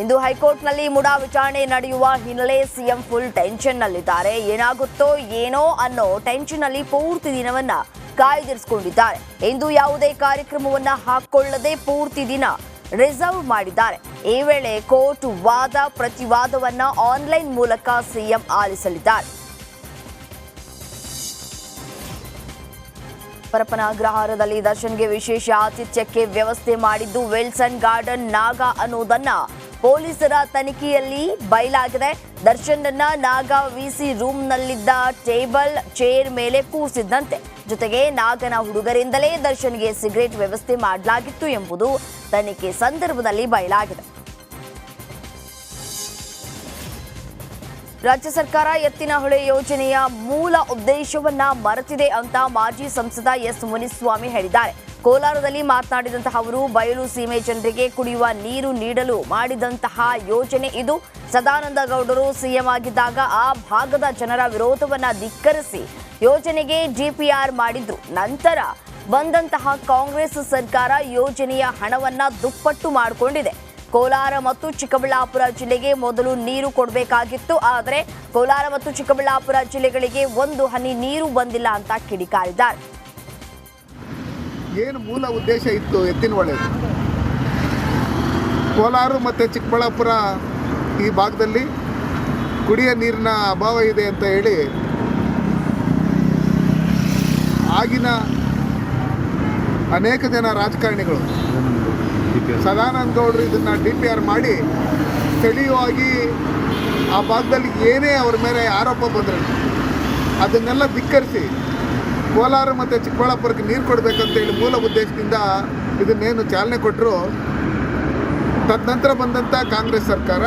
ಇಂದು ಹೈಕೋರ್ಟ್ನಲ್ಲಿ ಮುಡಾ ವಿಚಾರಣೆ ನಡೆಯುವ ಹಿನ್ನೆಲೆ ಸಿಎಂ ಫುಲ್ ಟೆನ್ಷನ್ನಲ್ಲಿದ್ದಾರೆ. ಏನಾಗುತ್ತೋ ಏನೋ ಅನ್ನೋ ಟೆನ್ಷನ್ನಲ್ಲಿ ಪೂರ್ತಿ ದಿನವನ್ನ ಕಾಯ್ದಿರಿಸಿಕೊಂಡಿದ್ದಾರೆ. ಇಂದು ಯಾವುದೇ ಕಾರ್ಯಕ್ರಮವನ್ನ ಹಾಕೊಳ್ಳದೆ ಪೂರ್ತಿ ದಿನ ರಿಸರ್ವ್ ಮಾಡಿದ್ದಾರೆ. ಈ ವೇಳೆ ಕೋರ್ಟ್ ವಾದ ಪ್ರತಿವಾದವನ್ನ ಆನ್ಲೈನ್ ಮೂಲಕ ಸಿಎಂ ಆಲಿಸಲಿದ್ದಾರೆ. ಪರಪ್ಪನ ಅಗ್ರಹಾರದಲ್ಲಿ ದರ್ಶನ್ಗೆ ವಿಶೇಷ ಆತಿಥ್ಯಕ್ಕೆ ವ್ಯವಸ್ಥೆ ಮಾಡಿದ್ದು ವಿಲ್ಸನ್ ಗಾರ್ಡನ್ ನಾಗ ಅನ್ನೋದನ್ನ ಪೊಲೀಸರ ತನಿಖೆಯಲ್ಲಿ ಬಯಲಾಗಿದೆ. ದರ್ಶನ್ನನ್ನ ನಾಗ ವಿಸಿ ರೂಮ್ನಲ್ಲಿದ್ದ ಟೇಬಲ್ ಚೇರ್ ಮೇಲೆ ಕೂರಿಸಿದ್ದಂತೆ. ಜೊತೆಗೆ ನಾಗನ ಹುಡುಗರಿಂದಲೇ ದರ್ಶನ್ಗೆ ಸಿಗರೇಟ್ ವ್ಯವಸ್ಥೆ ಮಾಡಲಾಗಿತ್ತು ಎಂಬುದು ತನಿಖೆ ಸಂದರ್ಭದಲ್ಲಿ ಬಯಲಾಗಿದೆ. ರಾಜ್ಯ ಸರ್ಕಾರ ಎತ್ತಿನಹೊಳೆ ಯೋಜನೆಯ ಮೂಲ ಉದ್ದೇಶವನ್ನ ಮರೆತಿದೆ ಅಂತ ಮಾಜಿ ಸಂಸದ ಎಸ್ ಮುನಿಸ್ವಾಮಿ ಹೇಳಿದ್ದಾರೆ. ಕೋಲಾರದಲ್ಲಿ ಮಾತನಾಡಿದಂತಹ ಅವರು, ಬಯಲು ಸೀಮೆ ಜನರಿಗೆ ಕುಡಿಯುವ ನೀರು ನೀಡಲು ಮಾಡಿದಂತಹ ಯೋಜನೆ ಇದು. ಸದಾನಂದ ಗೌಡರು ಸಿಎಂ ಆಗಿದ್ದಾಗ ಆ ಭಾಗದ ಜನರ ವಿರೋಧವನ್ನ ಧಿಕ್ಕರಿಸಿ ಯೋಜನೆಗೆ ಡಿಪಿಆರ್ ಮಾಡಿದ್ರು. ನಂತರ ಬಂದಂತಹ ಕಾಂಗ್ರೆಸ್ ಸರ್ಕಾರ ಯೋಜನೆಯ ಹಣವನ್ನ ದುಪ್ಪಟ್ಟು ಮಾಡಿಕೊಂಡಿದೆ. ಕೋಲಾರ ಮತ್ತು ಚಿಕ್ಕಬಳ್ಳಾಪುರ ಜಿಲ್ಲೆಗೆ ಮೊದಲು ನೀರು ಕೊಡಬೇಕಾಗಿತ್ತು. ಆದರೆ ಕೋಲಾರ ಮತ್ತು ಚಿಕ್ಕಬಳ್ಳಾಪುರ ಜಿಲ್ಲೆಗಳಿಗೆ ಒಂದು ಹನಿ ನೀರು ಬಂದಿಲ್ಲ ಅಂತ ಕಿಡಿಕಾರಿದ್ದಾರೆ. ಏನು ಮೂಲ ಉದ್ದೇಶ ಇತ್ತು ಎತ್ತಿನಹೊಳೆ? ಕೋಲಾರ ಮತ್ತು ಚಿಕ್ಕಬಳ್ಳಾಪುರ ಈ ಭಾಗದಲ್ಲಿ ಕುಡಿಯ ನೀರಿನ ಅಭಾವ ಇದೆ ಅಂತ ಹೇಳಿ ಆಗಿನ ಅನೇಕ ಜನ ರಾಜಕಾರಣಿಗಳು ಸದಾನಂದ ಗೌಡರು ಇದನ್ನು DPR ಮಾಡಿ ಸ್ಥಳೀಯವಾಗಿ ಆ ಭಾಗದಲ್ಲಿ ಏನೇ ಅವ್ರ ಮೇಲೆ ಆರೋಪ ಬಂದರೆ ಅದನ್ನೆಲ್ಲ ಧಿಕ್ಕರಿಸಿ ಕೋಲಾರ ಮತ್ತು ಚಿಕ್ಕಬಳ್ಳಾಪುರಕ್ಕೆ ನೀರು ಕೊಡಬೇಕಂತೇಳಿ ಮೂಲ ಉದ್ದೇಶದಿಂದ ಇದನ್ನೇನು ಚಾಲನೆ ಕೊಟ್ಟರು. ತದನಂತರ ಬಂದಂಥ ಕಾಂಗ್ರೆಸ್ ಸರ್ಕಾರ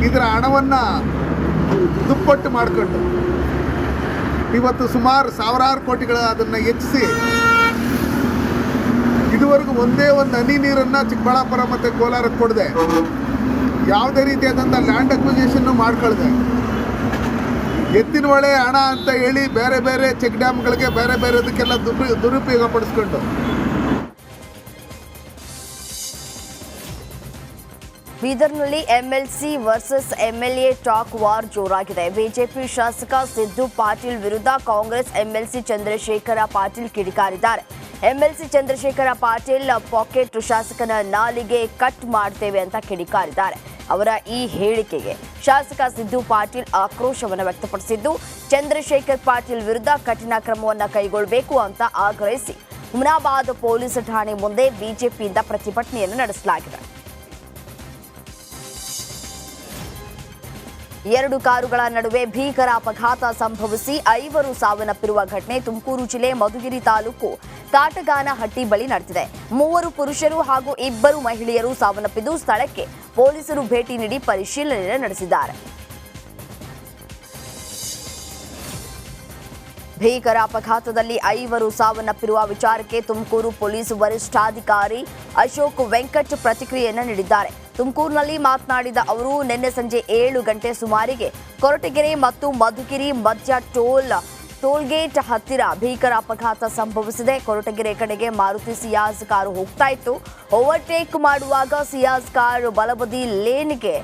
ಇದರ ಹಣವನ್ನು ದುಪ್ಪಟ್ಟು ಮಾಡಿಕೊಂಡು ಇವತ್ತು ಸುಮಾರು ಸಾವಿರಾರು ಕೋಟಿಗಳ ಅದನ್ನು ಹೆಚ್ಚಿಸಿ ಇದುವರೆಗೂ ಒಂದೇ ಒಂದು ಹನಿ ನೀರನ್ನು ಚಿಕ್ಕಬಳ್ಳಾಪುರ ಮತ್ತು ಕೋಲಾರಕ್ಕೆ ಕೊಡದೆ ಯಾವುದೇ ರೀತಿಯಾದಂಥ ಲ್ಯಾಂಡ್ ಅಕ್ವಿಜೇಷನ್ನು ಮಾಡ್ಕೊಳ್ದೆ ಎತ್ತಿನಹೊಳೆ ಹಣ ಅಂತ ಹೇಳಿ ಬೇರೆ ಬೇರೆ ಚೆಕ್ ಡ್ಯಾಮ್ಗಳಿಗೆ ಬೇರೆ ಬೇರೆದಕ್ಕೆಲ್ಲ ದುರುಪಯೋಗ ಪಡಿಸ್ಕೊಂಡು ಬೀದರ್ನಲ್ಲಿ MLC versus MLA talk war ಜೋರಾಗಿದೆ. ಬಿಜೆಪಿ ಶಾಸಕ ಸಿದ್ದು ಪಾಟೀಲ್ ವಿರುದ್ಧ ಕಾಂಗ್ರೆಸ್ ಎಂಎಲ್ಸಿ ಚಂದ್ರಶೇಖರ ಪಾಟೀಲ್ ಕಿಡಿಕಾರಿದ್ದಾರೆ. ಎಂಎಲ್ಸಿ ಚಂದ್ರಶೇಖರ ಪಾಟೀಲ್ ಪಾಕೆಟ್ ಶಾಸಕನ ನಾಲಿಗೆ ಕಟ್ ಮಾಡ್ತೇವೆ ಅಂತ ಕಿಡಿಕಾರಿದ್ದಾರೆ. ಅವರ ಈ ಹೇಳಿಕೆಗೆ ಶಾಸಕ ಸಿದ್ದು ಪಾಟೀಲ್ ಆಕ್ರೋಶವನ್ನು ವ್ಯಕ್ತಪಡಿಸಿದ್ದು, ಚಂದ್ರಶೇಖರ್ ಪಾಟೀಲ್ ವಿರುದ್ಧ ಕಠಿಣ ಕ್ರಮವನ್ನು ಕೈಗೊಳ್ಳಬೇಕು ಅಂತ ಆಗ್ರಹಿಸಿ ಹುಮನಾಬಾದ್ ಪೊಲೀಸ್ ಠಾಣೆ ಮುಂದೆ ಬಿಜೆಪಿಯಿಂದ ಪ್ರತಿಭಟನೆಯನ್ನು ನಡೆಸಲಾಗಿದೆ. 2 ಕಾರುಗಳ ನಡುವೆ ಭೀಕರ ಅಪಘಾತ ಸಂಭವಿಸಿ 5 ಸಾವನ್ನಪ್ಪಿರುವ ಘಟನೆ ತುಮಕೂರು ಜಿಲ್ಲೆ ಮಧುಗಿರಿ ತಾಲೂಕು ಕಾಟಗಾನಹಟ್ಟಿ ಬಳಿ ನಡೆದಿದೆ. 3 ಪುರುಷರು ಹಾಗೂ 2 ಮಹಿಳೆಯರು ಸಾವನ್ನಪ್ಪಿದ್ದು, ಸ್ಥಳಕ್ಕೆ ಪೊಲೀಸರು ಭೇಟಿ ನೀಡಿ ಪರಿಶೀಲನೆ ನಡೆಸಿದ್ದಾರೆ. ಭೀಕರ ಅಪಘಾತದಲ್ಲಿ 5 ಸಾವನ್ನಪ್ಪಿರುವ ವಿಚಾರಕ್ಕೆ ತುಮಕೂರು ಪೊಲೀಸ್ ವರಿಷ್ಠಾಧಿಕಾರಿ ಅಶೋಕ್ ವೆಂಕಟ್ ಪ್ರತಿಕ್ರಿಯೆಯನ್ನು ನೀಡಿದ್ದಾರೆ. ತುಮಕೂರಿನಲ್ಲಿ ಮಾತನಾಡಿದ ಅವರು, ನಿನ್ನೆ ಸಂಜೆ 7 ಗಂಟೆ ಸುಮಾರಿಗೆ ಕೊರಟಗೆರೆ ಮತ್ತು ಮಧುಗಿರಿ ಮಧ್ಯ ಟೋಲ್ಗೇಟ್ ಹತ್ತಿರ ಭೀಕರ ಅಪಘಾತ ಸಂಭವಿಸಿದೆ. ಕೊರಟಗೆರೆ ಕಡೆಗೆ ಮಾರುತಿ ಸಿಯಾಜ್ ಕಾರು ಹೋಗ್ತಾ ಇತ್ತು. ಓವರ್ಟೇಕ್ ಮಾಡುವಾಗ ಸಿಯಾಜ್ ಕಾರು ಬಲಬದಿ ಲೇನ್ಗೆ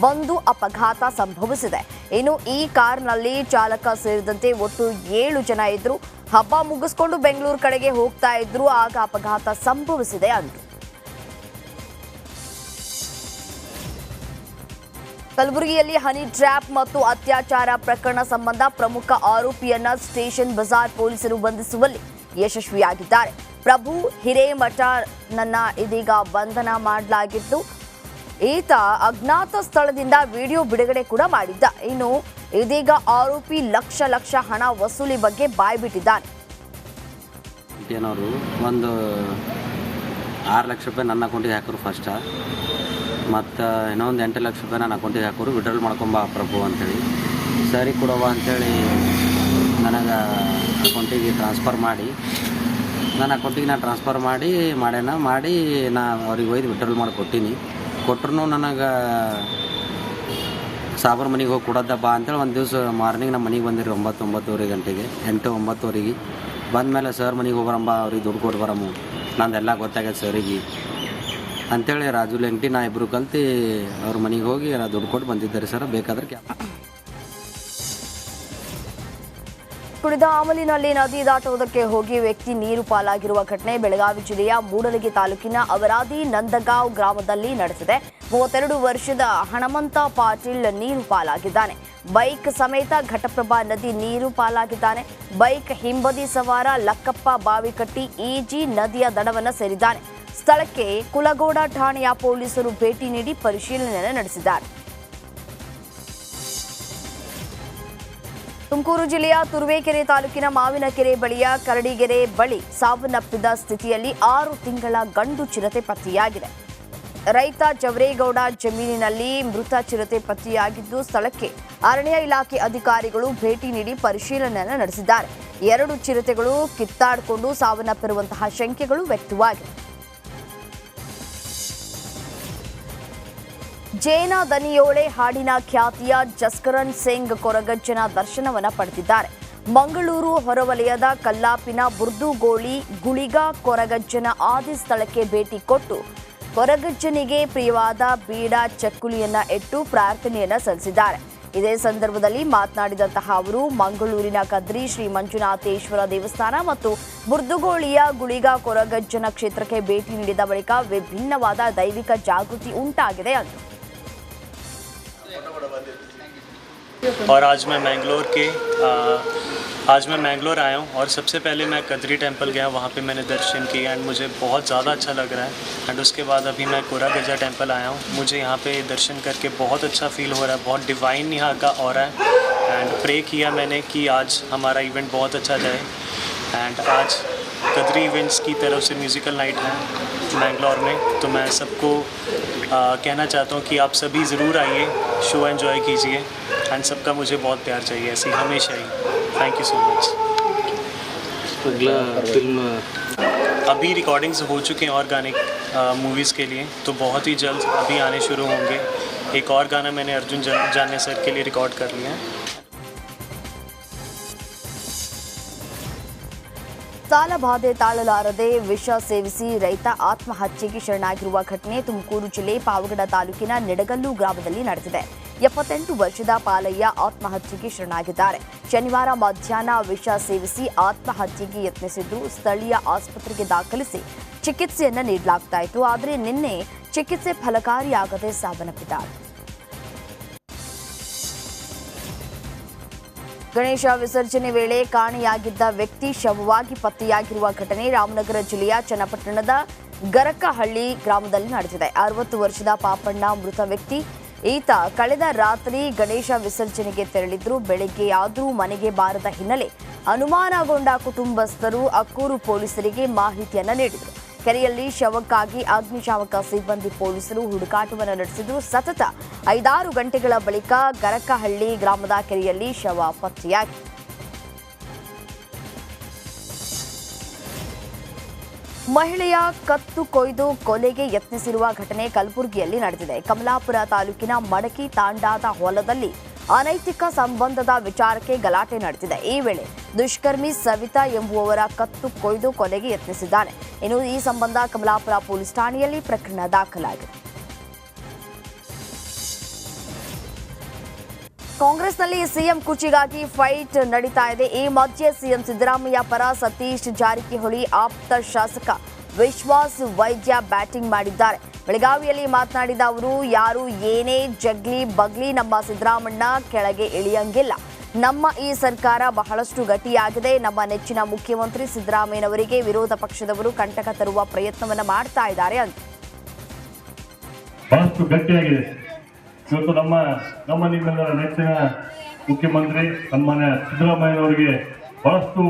ಬಂದು ಅಪಘಾತ ಸಂಭವಿಸಿದೆ. ಇನ್ನು ಈ ಕಾರ್ನಲ್ಲಿ ಚಾಲಕ ಸೇರಿದಂತೆ ಒಟ್ಟು 7 ಜನ ಇದ್ರು. ಹಬ್ಬ ಮುಗಿಸ್ಕೊಂಡು ಬೆಂಗಳೂರು ಕಡೆಗೆ ಹೋಗ್ತಾ ಇದ್ರು. ಆಗ ಅಪಘಾತ ಸಂಭವಿಸಿದೆ ಅಂದ್ರು. ಕಲಬುರಗಿಯಲ್ಲಿ ಹನಿ ಟ್ರ್ಯಾಪ್ ಮತ್ತು ಅತ್ಯಾಚಾರ ಪ್ರಕರಣ ಸಂಬಂಧ ಪ್ರಮುಖ ಆರೋಪಿಯನ್ನ ಸ್ಟೇಷನ್ ಬಜಾರ್ ಪೊಲೀಸರು ಬಂಧಿಸುವಲ್ಲಿ ಯಶಸ್ವಿಯಾಗಿದ್ದಾರೆ. ಪ್ರಭು ಹಿರೇಮಠನನ್ನ ಇದೀಗ ಬಂಧನ ಮಾಡಲಾಗಿದ್ದು, ಈತ ಅಜ್ಞಾತ ಸ್ಥಳದಿಂದ ವಿಡಿಯೋ ಬಿಡುಗಡೆ ಕೂಡ ಮಾಡಿದ್ದ. ಇನ್ನು ಇದೀಗ ಆರೋಪಿ ಲಕ್ಷ ಹಣ ವಸೂಲಿ ಬಗ್ಗೆ ಬಾಯ್ಬಿಟ್ಟಿದ್ದಾನೆ. ಒಂದು 6 ಲಕ್ಷ ರೂಪಾಯಿ ನನ್ನ ಅಕೌಂಟಿಗೆ ಹಾಕೋರು ಫಸ್ಟ್, ಮತ್ತು ಇನ್ನೊಂದು 8 ಲಕ್ಷ ರೂಪಾಯಿ ನನ್ನ ಅಕೌಂಟಿಗೆ ಹಾಕೋರು ವಿಡ್ರಾಲ್ ಮಾಡ್ಕೊಂಬ ಪ್ರಭು ಅಂಥೇಳಿ. ಸರಿ ಕೊಡವ ಅಂಥೇಳಿ ನನಗೆ ಅಕೌಂಟಿಗೆ ಟ್ರಾನ್ಸ್ಫರ್ ಮಾಡಿ ನನ್ನ ಅಕೌಂಟಿಗೆ ನಾನು ಟ್ರಾನ್ಸ್ಫರ್ ಮಾಡಿ ನಾ ಅವ್ರಿಗೆ ಒಯ್ದು ವಿಡ್ರಾಲ್ ಮಾಡಿ ಕೊಟ್ಟರು. ನನಗೆ ಸಾಬರ್ ಮನೆಗೆ ಹೋಗಿ ಕೊಡೋದ ಬಾ ಅಂತೇಳಿ ಒಂದು ದಿವಸ ಮಾರ್ನಿಂಗ್ ನಮ್ಮ ಮನೆಗೆ ಬಂದಿರಿ 9-9:30 ಗಂಟೆಗೆ 8-9 ಬಂದಮೇಲೆ ಸರ್ ಮನೆಗೆ ಹೋಗ್ಬರಂಬ ಅವ್ರಿಗೆ ದುಡ್ಡು ಕೊಟ್ಟು ಬರಮ್ಮ ನಂದೆಲ್ಲ ಗೊತ್ತಾಗ್ಯದ ಸರಿಗೆ ಅಂತೇಳಿ ರಾಜು ಲೆಂಟಿ ನಾ ಇಬ್ಬರು ಕಲ್ತು ಅವ್ರ ಮನೆಗೆ ಹೋಗಿ ದುಡ್ಡು ಕೊಟ್ಟು ಬಂದಿದ್ದಾರೆ ಸರ್. ಬೇಕಾದ್ರೆ ಕುಡಿದ ಅಮಲಿನಲ್ಲಿ ನದಿ ದಾಟುವುದಕ್ಕೆ ಹೋಗಿ ವ್ಯಕ್ತಿ ನೀರು ಪಾಲಾಗಿರುವ ಘಟನೆ ಬೆಳಗಾವಿ ಜಿಲ್ಲೆಯ ಮೂಡಲಗಿ ತಾಲೂಕಿನ ಅವರಾದಿ ನಂದಗಾಂವ್ ಗ್ರಾಮದಲ್ಲಿ ನಡೆದಿದೆ. 32 ವರ್ಷದ ಹಣಮಂತ ಪಾಟೀಲ್ ನೀರು ಪಾಲಾಗಿದ್ದಾನೆ. ಬೈಕ್ ಸಮೇತ ಘಟಪ್ರಭಾ ನದಿ ನೀರು ಪಾಲಾಗಿದ್ದಾನೆ. ಬೈಕ್ ಹಿಂಬದಿ ಸವಾರ ಲಕ್ಕಪ್ಪ ಬಾವಿಕಟ್ಟಿ ಈಜಿ ನದಿಯ ದಡವನ್ನು ಸೇರಿದ್ದಾನೆ. ಸ್ಥಳಕ್ಕೆ ಕುಲಗೋಡ ಠಾಣೆಯ ಪೊಲೀಸರು ಭೇಟಿ ನೀಡಿ ಪರಿಶೀಲನೆ ನಡೆಸಿದ್ದಾರೆ. ತುಮಕೂರು ಜಿಲ್ಲೆಯ ತುರುವೇಕೆರೆ ತಾಲೂಕಿನ ಮಾವಿನಕೆರೆ ಬಳಿಯ ಕರಡಿಗೆರೆ ಬಳಿ ಸಾವನ್ನಪ್ಪಿದ ಸ್ಥಿತಿಯಲ್ಲಿ 6 ತಿಂಗಳ ಗಂಡು ಚಿರತೆ ಪತ್ತೆಯಾಗಿದೆ. ರೈತ ಜವರೇಗೌಡ ಜಮೀನಿನಲ್ಲಿ ಮೃತ ಚಿರತೆ ಪತ್ತೆಯಾಗಿದ್ದು ಸ್ಥಳಕ್ಕೆ ಅರಣ್ಯ ಇಲಾಖೆ ಅಧಿಕಾರಿಗಳು ಭೇಟಿ ನೀಡಿ ಪರಿಶೀಲನೆ ನಡೆಸಿದ್ದಾರೆ. 2 ಚಿರತೆಗಳು ಕಿತ್ತಾಡಿಕೊಂಡು ಸಾವನ್ನಪ್ಪಿರುವಂತಹ ಶಂಕೆಗಳು ವ್ಯಕ್ತವಾಗಿವೆ. ಜೇನ ದನಿಯೋಳೆ ಹಾಡಿನ ಖ್ಯಾತಿಯ ಜಸ್ಕರನ್ ಸಿಂಗ್ ಕೊರಗಜ್ಜನ ದರ್ಶನವನ್ನು ಪಡೆದಿದ್ದಾರೆ. ಮಂಗಳೂರು ಹೊರವಲಯದ ಕಲ್ಲಾಪಿನ ಬುರ್ದುಗೋಳಿ ಗುಳಿಗ ಕೊರಗಜ್ಜನ ಆದಿ ಸ್ಥಳಕ್ಕೆ ಭೇಟಿ ಕೊಟ್ಟು ಕೊರಗಜ್ಜನಿಗೆ ಪ್ರಿಯವಾದ ಬೀಡ ಚಕ್ಕುಲಿಯನ್ನ ಇಟ್ಟು ಪ್ರಾರ್ಥನೆಯನ್ನ ಸಲ್ಲಿಸಿದ್ದಾರೆ. ಇದೇ ಸಂದರ್ಭದಲ್ಲಿ ಮಾತನಾಡಿದಂತಹ ಅವರು ಮಂಗಳೂರಿನ ಕದ್ರಿ ಶ್ರೀ ಮಂಜುನಾಥೇಶ್ವರ ದೇವಸ್ಥಾನ ಮತ್ತು ಬುರ್ದುಗೋಳಿಯ ಗುಳಿಗ ಕೊರಗಜ್ಜನ ಕ್ಷೇತ್ರಕ್ಕೆ ಭೇಟಿ ನೀಡಿದ ಬಳಿಕ ವಿಭಿನ್ನವಾದ ದೈವಿಕ ಜಾಗೃತಿ ಉಂಟಾಗಿದೆ ಅಂತ. और आज मैं मैंगलोर आया हूँ और सबसे पहले मैं कद्री टेंपल गया, वहाँ पे मैंने दर्शन किया एंड मुझे बहुत ज़्यादा अच्छा लग रहा है. एंड उसके बाद अभी मैं कोरागज्जा टेंपल आया हूँ. मुझे यहाँ पे दर्शन करके बहुत अच्छा फील हो रहा है, बहुत डिवाइन यहाँ का ऑरा है. एंड प्रे किया मैंने कि आज हमारा इवेंट बहुत अच्छा जाए. एंड आज कद्री इवेंट्स की तरफ से म्यूज़िकल नाइट है मैंगलोर में, तो मैं सबको कहना चाहता हूँ कि आप सभी ज़रूर आइए, शो एंजॉय कीजिए एंड सबका मुझे बहुत प्यार चाहिए ऐसे हमेशा ही. Thank you so much. अगला फिल्म अभी रिकॉर्डिंग्स हो चुके हैं ऑर्गेनिक मूवीज़ के लिए, तो बहुत ही जल्द अभी आने शुरू होंगे. एक और गाना मैंने अर्जुन जाने सर के लिए रिकॉर्ड कर लिया है. ಸಾಲಬಾಧೆ ತಾಳಲಾರದೆ ವಿಷ ಸೇವಿಸಿ ರೈತ ಆತ್ಮಹತ್ಯೆಗೆ ಶರಣಾಗಿರುವ ಘಟನೆ ತುಮಕೂರು ಜಿಲ್ಲೆ ಪಾವಗಡ ತಾಲೂಕಿನ ನಿಡಗಲ್ಲು ಗ್ರಾಮದಲ್ಲಿ ನಡೆದಿದೆ. 78 ವರ್ಷದ ಪಾಲಯ್ಯ ಆತ್ಮಹತ್ಯೆಗೆ ಶರಣಾಗಿದ್ದಾರೆ. ಶನಿವಾರ ಮಧ್ಯಾಹ್ನ ವಿಷ ಸೇವಿಸಿ ಆತ್ಮಹತ್ಯೆಗೆ ಯತ್ನಿಸಿದ್ದು ಸ್ಥಳೀಯ ಆಸ್ಪತ್ರೆಗೆ ದಾಖಲಿಸಿ ಚಿಕಿತ್ಸೆಯನ್ನು ನೀಡಲಾಗ್ತಾ ಇತ್ತು. ಆದರೆ ನಿನ್ನೆ ಚಿಕಿತ್ಸೆ ಫಲಕಾರಿಯಾಗದೆ ಸಾವನ್ನಪ್ಪಿದ್ದಾರೆ. ಗಣೇಶ ವಿಸರ್ಜನೆ ವೇಳೆ ಕಾಣೆಯಾಗಿದ್ದ ವ್ಯಕ್ತಿ ಶವವಾಗಿ ಪತ್ತೆಯಾಗಿರುವ ಘಟನೆ ರಾಮನಗರ ಜಿಲ್ಲೆಯ ಚನ್ನಪಟ್ಟಣದ ಗರಕಹಳ್ಳಿ ಗ್ರಾಮದಲ್ಲಿ ನಡೆದಿದೆ. 60 ವರ್ಷದ ಪಾಪಣ್ಣ ಮೃತ ವ್ಯಕ್ತಿ. ಈತ ಕಳೆದ ರಾತ್ರಿ ಗಣೇಶ ವಿಸರ್ಜನೆಗೆ ತೆರಳಿದ್ರು. ಬೆಳಗ್ಗೆಯಾದರೂ ಮನೆಗೆ ಬಾರದ ಹಿನ್ನೆಲೆ ಅನುಮಾನಗೊಂಡ ಕುಟುಂಬಸ್ಥರು ಅಕ್ಕೂರು ಪೊಲೀಸರಿಗೆ ಮಾಹಿತಿಯನ್ನ ನೀಡಿದರು. ಕೆರೆಯಲ್ಲಿ ಶವಕ್ಕಾಗಿ ಅಗ್ನಿಶಾಮಕ ಸಿಬ್ಬಂದಿ ಪೊಲೀಸರು ಹುಡುಕಾಟವನ್ನು ನಡೆಸಿದ್ರು. ಸತತ 5-6 ಗಂಟೆಗಳ ಬಳಿಕ ಗರಕಹಳ್ಳಿ ಗ್ರಾಮದ ಕೆರೆಯಲ್ಲಿ ಶವ ಪತ್ತೆಯಾಗಿದೆ. ಮಹಿಳೆಯ ಕತ್ತು ಕೊಯ್ದು ಕೊಲೆಗೆ ಯತ್ನಿಸಿರುವ ಘಟನೆ ಕಲಬುರಗಿಯಲ್ಲಿ ನಡೆದಿದೆ. ಕಮಲಾಪುರ ತಾಲೂಕಿನ ಮಡಕಿ ತಾಂಡಾದ ಹೊಲದಲ್ಲಿ ಅನೈತಿಕ ಸಂಬಂಧದ ವಿಚಾರಕ್ಕೆ ಗಲಾಟೆ ನಡೆದಿದೆ. ಈ ವೇಳೆ ದುಷ್ಕರ್ಮಿ ಸವಿತಾ ಎಂಬುವವರ ಕತ್ತು ಕೊಯ್ದು ಕೊಲೆಗೆ ಯತ್ನಿಸಿದ್ದಾನೆ. ಇನ್ನು ಈ ಸಂಬಂಧ ಕಮಲಾಪುರ ಪೊಲೀಸ್ ಠಾಣೆಯಲ್ಲಿ ಪ್ರಕರಣ ದಾಖಲಾಗಿದೆ. ಕಾಂಗ್ರೆಸ್ನಲ್ಲಿ ಸಿಎಂ ಕುರ್ಚಿಗಾಗಿ ಫೈಟ್ ನಡೀತಾ ಇದೆ. ಈ ಮಧ್ಯೆ ಸಿಎಂ ಸಿದ್ದರಾಮಯ್ಯ ಪರ ಸತೀಶ್ ಜಾರಕಿಹೊಳಿ ಆಪ್ತ ಶಾಸಕ ವಿಶ್ವಾಸ್ ವೈದ್ಯ ಬ್ಯಾಟಿಂಗ್ ಮಾಡಿದ್ದಾರೆ. ಬೆಳಗಾವಿಯಲ್ಲಿ ಮಾತನಾಡಿದ ಅವರು, ಯಾರು ಏನೇ ಜಗ್ಲಿ ಬಗ್ಲಿ ನಮ್ಮ ಸಿದ್ದರಾಮಣ್ಣ ಕೆಳಗೆ ಇಳಿಯಂಗಿಲ್ಲ. ನಮ್ಮ ಈ ಸರ್ಕಾರ ಬಹಳಷ್ಟು ಗಟ್ಟಿಯಾಗಿದೆ. ನಮ್ಮ ನೆಚ್ಚಿನ ಮುಖ್ಯಮಂತ್ರಿ ಸಿದ್ದರಾಮಯ್ಯನವರಿಗೆ ವಿರೋಧ ಪಕ್ಷದವರು ಕಂಟಕ ತರುವ ಪ್ರಯತ್ನವನ್ನ ಮಾಡ್ತಾ ಇದ್ದಾರೆ ಅಂತ. ಬಹಳಷ್ಟು ಗಟ್ಟಿಯಾಗಿದೆ. ಇವತ್ತು ನಮ್ಮ ನಿಮ್ಮೆಲ್ಲರ ನೆಚ್ಚಿನ ಮುಖ್ಯಮಂತ್ರಿ ಸನ್ಮಾನ್ಯ ಸಿದ್ದರಾಮಯ್ಯನವರಿಗೆ ಬಹಳಷ್ಟು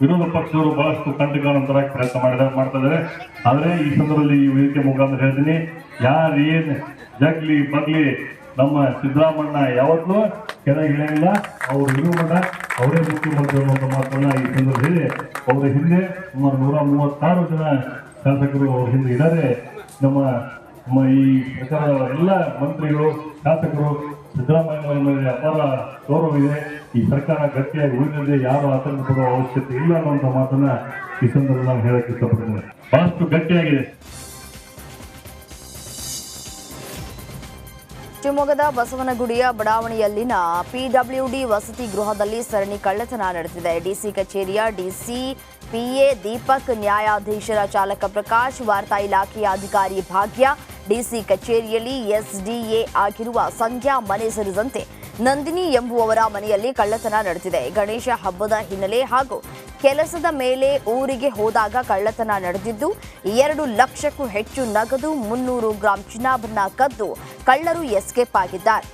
ವಿರೋಧ ಪಕ್ಷದವರು ಬಹಳಷ್ಟು ಕಂಟಕಗಳ ಪ್ರಯತ್ನ ಮಾಡ್ತಾ ಇದ್ದಾರೆ. ಆದರೆ ಈ ಸಂದರ್ಭದಲ್ಲಿ ಈ ವೇದಿಕೆ ಮುಖಾಂತರ ಹೇಳ್ತೀನಿ, ಯಾರು ಏನ್ ಜಗ್ಲಿ ಬಗ್ಲಿ ನಮ್ಮ ಸಿದ್ದರಾಮಣ್ಣ ಯಾವತ್ತೂ ಕೆಳಗಿಳಿಯಂಗಿಲ್ಲ. ಅವರು ಇರುವುದ ಅವರೇ ಮುಖ್ಯಮಂತ್ರಿ ಅನ್ನುವಂಥ ಮಾತನ್ನ ಈ ಸಂದರ್ಭದಲ್ಲಿ ಅವರ ಹಿಂದೆ ಸುಮಾರು 136 ಜನ ಶಾಸಕರು ಅವ್ರ ಹಿಂದೆ ಇದ್ದಾರೆ. ನಮ್ಮ ಈ ಸರ್ಕಾರದ ಎಲ್ಲ ಮಂತ್ರಿಗಳು ಶಾಸಕರು ಸಿದ್ದರಾಮಯ್ಯ ಮೇಲೆ ಅಪಾರ ಗೌರವ ಇದೆ. ಈ ಸರ್ಕಾರ ಗಟ್ಟಿಯಾಗಿ ಉಳಿದಿದೆ, ಯಾರು ಆತಂಕ ಪಡುವ ಅವಶ್ಯಕತೆ ಇಲ್ಲ ಅನ್ನುವಂಥ ಮಾತನ್ನ ಈ ಸಂದರ್ಭದಲ್ಲಿ ನಾನು ಹೇಳಕ್ಕೆ ಇಷ್ಟಪಡ್ತೇನೆ. ಬಹಳಷ್ಟು ಗಟ್ಟಿಯಾಗಿದೆ. ಶಿವಮೊಗ್ಗದ ಬಸವನಗುಡಿಯ ಬಡಾವಣೆಯಲ್ಲಿನ ಪಿಡಬ್ಲ್ಯೂಡಿ ವಸತಿ ಗೃಹದಲ್ಲಿ ಸರಣಿ ಕಳ್ಳತನ ನಡೆದಿದೆ. ಡಿಸಿ ಕಚೇರಿಯ ಡಿಸಿ ಪಿಎ ದೀಪಕ್, ನ್ಯಾಯಾಧೀಶರ ಚಾಲಕ ಪ್ರಕಾಶ್, ವಾರ್ತಾ ಇಲಾಖೆಯ ಅಧಿಕಾರಿ ಭಾಗ್ಯ, ಡಿಸಿ ಕಚೇರಿಯಲ್ಲಿ ಎಸ್ಡಿಎ ಆಗಿರುವ ಸಂಧ್ಯಾ ಮನೆ ಸೇರಿದಂತೆ ನಂದಿನಿ ಎಂಬುವವರ ಮನೆಯಲ್ಲಿ ಕಳ್ಳತನ ನಡೆದಿದೆ. ಗಣೇಶ ಹಬ್ಬದ ಹಿನ್ನೆಲೆ ಹಾಗೂ ಕೆಲಸದ ಮೇಲೆ ಊರಿಗೆ ಹೋದಾಗ ಕಳ್ಳತನ ನಡೆದಿದ್ದು 2 ಲಕ್ಷಕ್ಕೂ ಹೆಚ್ಚು ನಗದು, 300 ಗ್ರಾಂ ಚಿನ್ನಾಭರಣ ಕದ್ದು ಕಳ್ಳರು ಎಸ್ಕೇಪ್ ಆಗಿದ್ದಾರೆ.